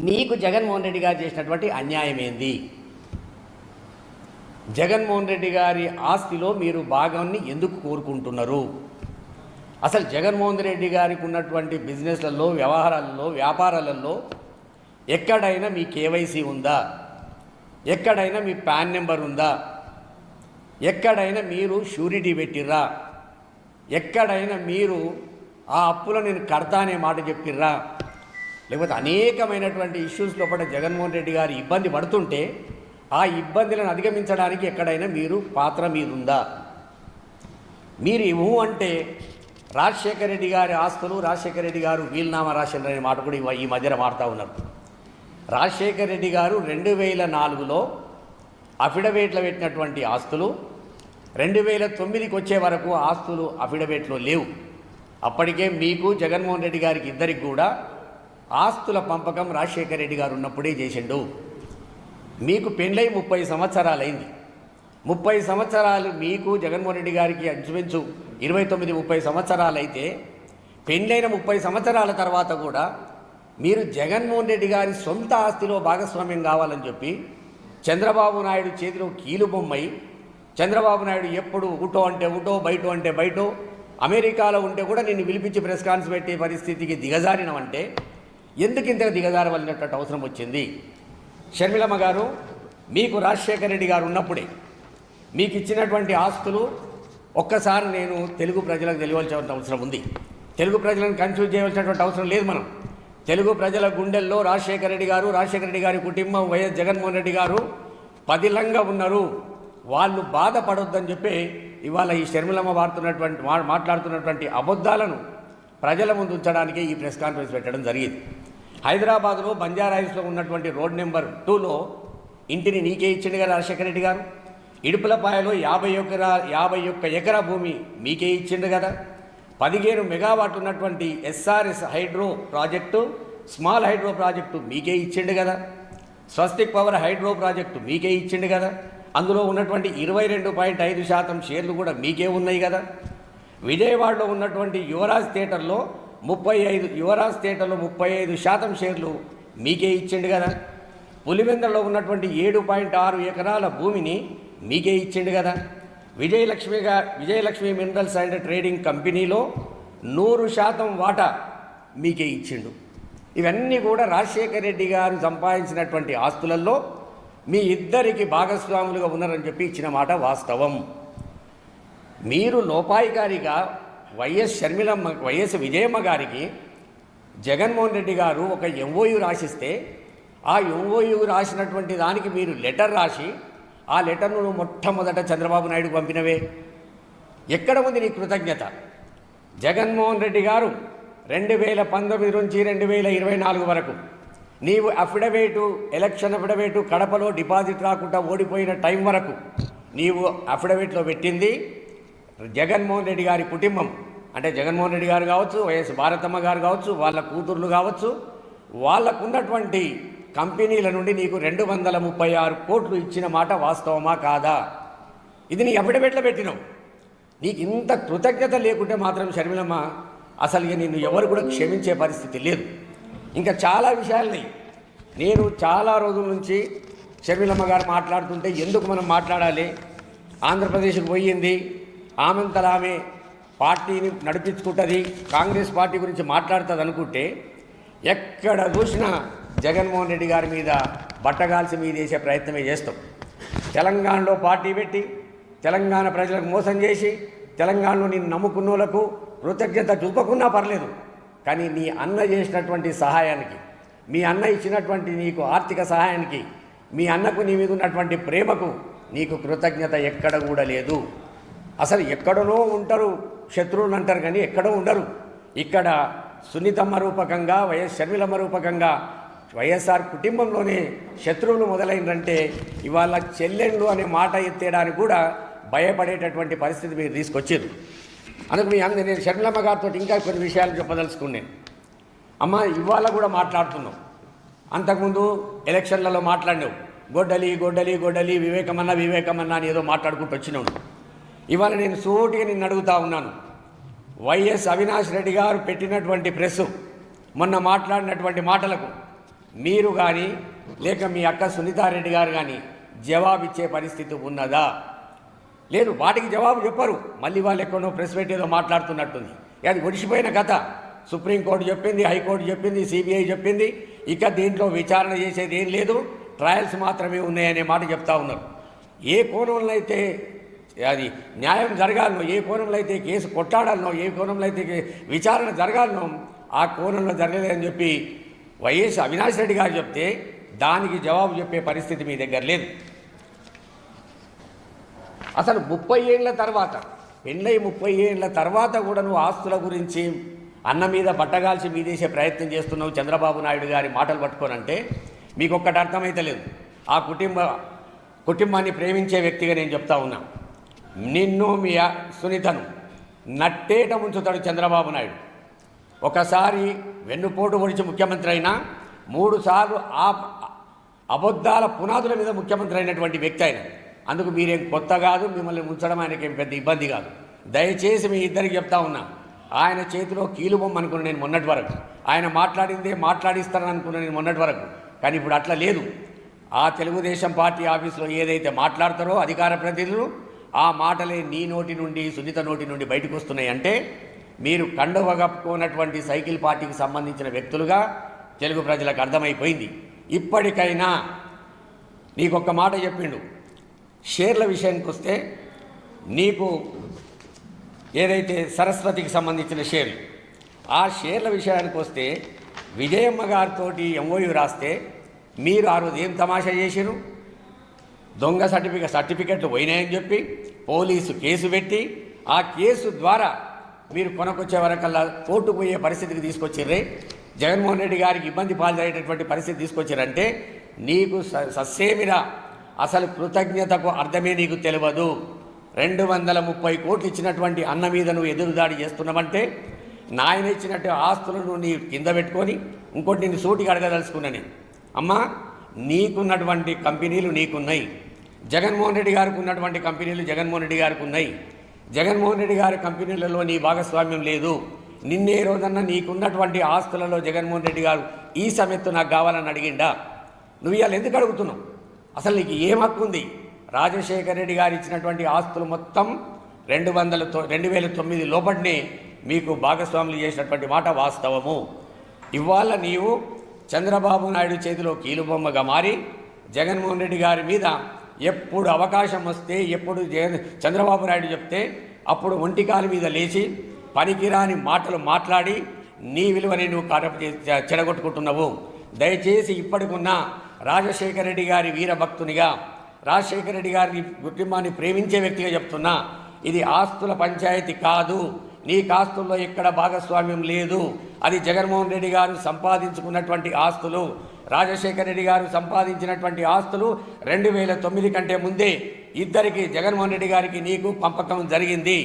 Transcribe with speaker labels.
Speaker 1: నీకు జగన్మోహన్ రెడ్డి గారు చేసినటువంటి అన్యాయం ఏంది? జగన్మోహన్ రెడ్డి గారి ఆస్తిలో మీరు భాగాన్ని ఎందుకు కోరుకుంటున్నారు? అసలు జగన్మోహన్ రెడ్డి గారికి ఉన్నటువంటి బిజినెస్లలో, వ్యవహారాలలో, వ్యాపారాలలో ఎక్కడైనా మీ కేవైసీ ఉందా? ఎక్కడైనా మీ పాన్ నెంబర్ ఉందా? ఎక్కడైనా మీరు షూరిటీ పెట్టిర్రా? ఎక్కడైనా మీరు ఆ అప్పులో నేను కడతా అనే మాట చెప్పిర్రా? లేకపోతే అనేకమైనటువంటి ఇష్యూస్ లోపల జగన్మోహన్ రెడ్డి గారు ఇబ్బంది పడుతుంటే ఆ ఇబ్బందులను అధిగమించడానికి ఎక్కడైనా మీరు పాత్ర మీదుందా? మీరు ఇవ్వు అంటే రాజశేఖర రెడ్డి గారి ఆస్తులు, రాజశేఖర రెడ్డి గారు వీలునామా రాసిండ్రు అనే మాట కూడా ఈ మధ్యన మారుతూ ఉన్నారు. రాజశేఖర రెడ్డి గారు 2004లో అఫిడవిట్లో పెట్టినటువంటి ఆస్తులు 2009కి వచ్చే వరకు ఆస్తులు అఫిడవిట్లో లేవు. అప్పటికే మీకు జగన్మోహన్ రెడ్డి గారికి ఇద్దరికి కూడా ఆస్తుల పంపకం రాజశేఖర రెడ్డి గారు ఉన్నప్పుడే చేసిండు. మీకు పెళ్ళై 30 సంవత్సరాలైంది. 30 సంవత్సరాలు మీకు జగన్మోహన్ రెడ్డి గారికి ఇంచుమించు 29-30 సంవత్సరాలు అయితే పెళ్ళైన 30 సంవత్సరాల తర్వాత కూడా మీరు జగన్మోహన్ రెడ్డి గారి సొంత ఆస్తిలో భాగస్వామ్యం కావాలని చెప్పి చంద్రబాబు నాయుడు చేతిలో కీలుబొమ్మై, చంద్రబాబు నాయుడు ఎప్పుడు ఉటో అంటే ఉటో, బయటో అంటే బయటో, అమెరికాలో ఉంటే కూడా నిన్ను పిలిపించి ప్రెస్ కాన్ఫరెన్స్ పెట్టే పరిస్థితికి దిగజారినవంటే ఎందుకు ఇంతగా దిగజారవలసినటువంటి అవసరం వచ్చింది? షర్మిలమ్మ గారు, మీకు రాజశేఖర రెడ్డి గారు ఉన్నప్పుడే మీకు ఇచ్చినటువంటి ఆస్తులు ఒక్కసారి నేను తెలుగు ప్రజలకు తెలియవలసిన అవసరం ఉంది. తెలుగు ప్రజలను కన్ఫ్యూజ్ చేయవలసినటువంటి అవసరం లేదు. మనం తెలుగు ప్రజల గుండెల్లో రాజశేఖర రెడ్డి గారు, రాజశేఖర రెడ్డి గారి కుటుంబం, వైఎస్ జగన్మోహన్ రెడ్డి గారు పదిలంగా ఉన్నారు. వాళ్ళు బాధపడొద్దని చెప్పి ఇవాళ ఈ షర్మిలమ్మ మాట్లాడుతున్నటువంటి అబద్ధాలను ప్రజల ముందు ఉంచడానికి ఈ ప్రెస్ కాన్ఫరెన్స్ పెట్టడం జరిగింది. హైదరాబాద్లో బంజారాహిల్స్లో ఉన్నటువంటి రోడ్ నెంబర్ 2లో ఇంటిని నీకే ఇచ్చిండు కదా రాజశేఖర రెడ్డి గారు. ఇడుపులపాయలో 51 ఎకరా భూమి మీకే ఇచ్చిండు కదా. 15 మెగావాట్లు ఉన్నటువంటి SRS hydro project, small hydro project మీకే ఇచ్చిండు కదా. స్వస్తిక్ పవర్ హైడ్రో ప్రాజెక్టు మీకే ఇచ్చిండు కదా. అందులో ఉన్నటువంటి 22.5% షేర్లు కూడా మీకే ఉన్నాయి కదా. విజయవాడలో ఉన్నటువంటి యువరాజ్ థియేటర్లో 35% షేర్లు మీకే ఇచ్చిండు కదా. పులివెందులలో ఉన్నటువంటి 7.6 ఎకరాల భూమిని మీకే ఇచ్చిండు కదా. విజయలక్ష్మి మినరల్స్ అండ్ ట్రేడింగ్ కంపెనీలో 100% వాటా మీకే ఇచ్చిండు. ఇవన్నీ కూడా రాజశేఖర రెడ్డి గారు సంపాదించినటువంటి ఆస్తులలో మీ ఇద్దరికి భాగస్వాములుగా ఉన్నారని చెప్పి ఇచ్చిన మాట వాస్తవం. మీరు లోపాయికారిగా వైఎస్ విజయమ్మ గారికి జగన్మోహన్ రెడ్డి గారు ఒక ఎంఓయూ రాసిస్తే ఆ ఎంఓయూ రాసినటువంటి దానికి మీరు లెటర్ రాసి ఆ లెటర్ను మొట్టమొదట చంద్రబాబు నాయుడుకు పంపినవే. ఎక్కడ ఉంది నీ కృతజ్ఞత? జగన్మోహన్ రెడ్డి గారు 2019 నుంచి 2024 వరకు నీవు ఎలక్షన్ అఫిడవిట్ కడపలో డిపాజిట్ రాకుండా ఓడిపోయిన టైం వరకు నీవు అఫిడవిట్లో పెట్టింది జగన్మోహన్ రెడ్డి గారి కుటుంబం, అంటే జగన్మోహన్ రెడ్డి గారు కావచ్చు, వైఎస్ భారతమ్మ గారు కావచ్చు, వాళ్ళ కూతుర్లు కావచ్చు, వాళ్ళకున్నటువంటి కంపెనీల నుండి నీకు 236 కోట్లు ఇచ్చిన మాట వాస్తవమా కాదా? ఇది నీ అఫిడవిట్లో పెట్టినావు. నీకు ఇంత కృతజ్ఞత లేకుంటే మాత్రం షర్మిలమ్మ అసలు నిన్ను ఎవరు కూడా క్షమించే పరిస్థితి లేదు. ఇంకా చాలా విషయాలని నేను చాలా రోజుల నుంచి షర్మిలమ్మ గారు మాట్లాడుతుంటే ఎందుకు మనం మాట్లాడాలి, ఆంధ్రప్రదేశ్కి పోయింది, ఆమెంతలా ఆమె పార్టీని నడిపించుకుంటుంది, కాంగ్రెస్ పార్టీ గురించి మాట్లాడుతుంది అనుకుంటే ఎక్కడ చూసినా జగన్మోహన్ రెడ్డి గారి మీద బట్టగాల్సి మీద వేసే ప్రయత్నమే చేస్తాం. తెలంగాణలో పార్టీ పెట్టి తెలంగాణ ప్రజలకు మోసం చేసి తెలంగాణలో నేను నమ్ముకున్న వాళ్ళకు కృతజ్ఞత చూపకున్నా పర్లేదు, కానీ నీ అన్న చేసినటువంటి సహాయానికి, మీ అన్న ఇచ్చినటువంటి నీకు ఆర్థిక సహాయానికి, మీ అన్నకు నీ మీద ఉన్నటువంటి ప్రేమకు నీకు కృతజ్ఞత ఎక్కడ కూడా లేదు. అసలు ఎక్కడనో ఉంటారు శత్రువులు అంటారు, కానీ ఎక్కడో ఉండరు. ఇక్కడ సునీతమ్మ రూపకంగా, వైఎస్ షర్మిలమ్మ రూపకంగా వైఎస్ఆర్ కుటుంబంలోనే శత్రువులు మొదలైందంటే ఇవాళ చెల్లెళ్ళు అనే మాట ఎత్తేయడానికి కూడా భయపడేటటువంటి పరిస్థితి మీరు తీసుకొచ్చారు. అందుకు నేను షర్మిలమ్మ గారితో ఇంకా కొన్ని విషయాలు చెప్పదలుచుకున్నాను. అమ్మ, ఇవాళ కూడా మాట్లాడుతున్నావు, అంతకుముందు ఎలక్షన్లలో మాట్లాడినావు, గొడ్డలి గొడ్డలి గొడ్డలి, వివేకమన్నా అని ఏదో మాట్లాడుకుంటూ వచ్చినావు. ఇవాళ నేను సూటిగా నిన్ను అడుగుతా ఉన్నాను, వైఎస్ అవినాష్ రెడ్డి గారు పెట్టినటువంటి ప్రెస్ మొన్న మాట్లాడినటువంటి మాటలకు మీరు కానీ లేక మీ అక్క సునీతారెడ్డి గారు కానీ జవాబిచ్చే పరిస్థితి ఉన్నదా? లేదు, వాటికి జవాబు చెప్పరు. మళ్ళీ వాళ్ళు ఎక్కడో ప్రెస్ మీట్ ఏదో మాట్లాడుతున్నట్టుంది. అది ఒడిసిపోయిన కథ. సుప్రీంకోర్టు చెప్పింది, హైకోర్టు చెప్పింది, సిబిఐ చెప్పింది. ఇక దీంట్లో విచారణ చేసేది ఏం లేదు, ట్రయల్స్ మాత్రమే ఉన్నాయనే మాట చెప్తా ఉన్నారు. ఏ కోణంలో అయితే అది న్యాయం జరగాలనో, ఏ కోణంలో అయితే కేసు కొట్టాడాలనో, ఏ కోణంలో అయితే విచారణ జరగాలనో ఆ కోణంలో జరగలేదని చెప్పి వైఎస్ అవినాష్ రెడ్డి గారు చెప్తే దానికి జవాబు చెప్పే పరిస్థితి మీ దగ్గర లేదు. అసలు 30 ఏళ్ల తర్వాత, పెళ్ళై 30 ఏళ్ల తర్వాత కూడా నువ్వు ఆస్తుల గురించి అన్న మీద బట్టగాల్చి మీదేసే ప్రయత్నం చేస్తున్నావు చంద్రబాబు నాయుడు గారి మాటలు పట్టుకోనంటే మీకు ఒక్కటి అర్థమైతే లేదు. ఆ కుటుంబాన్ని ప్రేమించే వ్యక్తిగా నేను చెప్తా ఉన్నా, నిన్ను మీ సునీతను నట్టేట ముంచుతాడు చంద్రబాబు నాయుడు. ఒకసారి వెన్నుపోటు పొడిచి ముఖ్యమంత్రి అయినా 3 సార్లు ఆ అబద్ధాల పునాదుల మీద ముఖ్యమంత్రి అయినటువంటి వ్యక్తి ఆయన. అందుకు మీరేం కొత్త కాదు, మిమ్మల్ని ఉంచడం ఆయనకేం పెద్ద ఇబ్బంది కాదు. దయచేసి మీ ఇద్దరికి చెప్తా ఉన్నా, ఆయన చేతిలో కీలుబొమ్మ అనుకున్నా నేను మొన్నటి వరకు, ఆయన మాట్లాడిందే మాట్లాడిస్తానని అనుకున్నా నేను మొన్నటి వరకు. కానీ ఇప్పుడు అట్లా లేదు. ఆ తెలుగుదేశం పార్టీ ఆఫీసులో ఏదైతే మాట్లాడతారో అధికార ప్రతినిధులు, ఆ మాటలే నీ నోటి నుండి సునీత నోటి నుండి బయటకు వస్తున్నాయి. అంటే మీరు కండువ కప్పుకున్నటువంటి సైకిల్ పార్టీకి సంబంధించిన వ్యక్తులుగా తెలుగు ప్రజలకు అర్థమైపోయింది. ఇప్పటికైనా నీకొక్క మాట చెప్పిండు, షేర్ల విషయానికి వస్తే నీకు ఏదైతే సరస్వతికి సంబంధించిన షేర్లు, ఆ షేర్ల విషయానికి వస్తే విజయమ్మ గారితో ఎంఓయూ రాస్తే మీరు ఆ రోజు ఏం తమాషా చేసిరు? దొంగ సర్టిఫికెట్లు పోయినాయని చెప్పి పోలీసు కేసు పెట్టి ఆ కేసు ద్వారా మీరు కొనకొచ్చే వరకల్లా కోర్టుకు పోయే పరిస్థితికి తీసుకొచ్చిర్రే. జగన్మోహన్ రెడ్డి గారికి ఇబ్బంది పాల్గొనేటటువంటి పరిస్థితి తీసుకొచ్చారంటే నీకు సస్సేమిరా అసలు కృతజ్ఞతకు అర్థమే నీకు తెలియదు. 230 కోట్లు ఇచ్చినటువంటి అన్న మీద నువ్వు ఎదురుదాడి చేస్తున్నావంటే నాయన ఇచ్చినట్టు ఆస్తులను నీ కింద పెట్టుకొని ఇంకోటి నేను సూటిగా అడగదలుచుకున్నాను. అమ్మా, నీకున్నటువంటి కంపెనీలు నీకున్నాయి, జగన్మోహన్ రెడ్డి గారికి ఉన్నటువంటి కంపెనీలు జగన్మోహన్ రెడ్డి గారికి ఉన్నాయి. జగన్మోహన్ రెడ్డి గారి కంపెనీలలో నీ భాగస్వామ్యం లేదు. నిన్నే రోజన్నా నీకున్నటువంటి ఆస్తులలో జగన్మోహన్ రెడ్డి గారు ఈ సమెత్తు నాకు కావాలని అడిగిండా? నువ్వు ఇవాళ ఎందుకు అడుగుతున్నావు? అసలు నీకు ఏం హక్కు ఉంది? రాజశేఖర రెడ్డి గారు ఇచ్చినటువంటి ఆస్తులు మొత్తం 2009 లోపటినే మీకు భాగస్వాములు చేసినటువంటి మాట వాస్తవము. ఇవాళ నీవు చంద్రబాబు నాయుడు చేతిలో కీలుబొమ్మగా మారి జగన్మోహన్ రెడ్డి గారి మీద ఎప్పుడు అవకాశం వస్తే, ఎప్పుడు చంద్రబాబు నాయుడు చెప్తే అప్పుడు ఒంటికాల మీద లేచి పనికిరాని మాటలు మాట్లాడి నీ విలువని నువ్వు చెడగొట్టుకుంటున్నావు. దయచేసి ఇప్పటికున్న రాజశేఖర రెడ్డి గారి వీరభక్తునిగా, రాజశేఖర రెడ్డి గారి కుటుంబాన్ని ప్రేమించే వ్యక్తిగా చెప్తున్నా, ఇది ఆస్తుల పంచాయతీ కాదు. నీకు ఆస్తుల్లో ఎక్కడ భాగస్వామ్యం లేదు. అది జగన్మోహన్ రెడ్డి గారు సంపాదించుకున్నటువంటి ఆస్తులు. రాజశేఖర రెడ్డి గారు సంపాదించినటువంటి ఆస్తులు 2009 కంటే ముందే ఇద్దరికి, జగన్మోహన్ రెడ్డి గారికి నీకు పంపకం జరిగింది.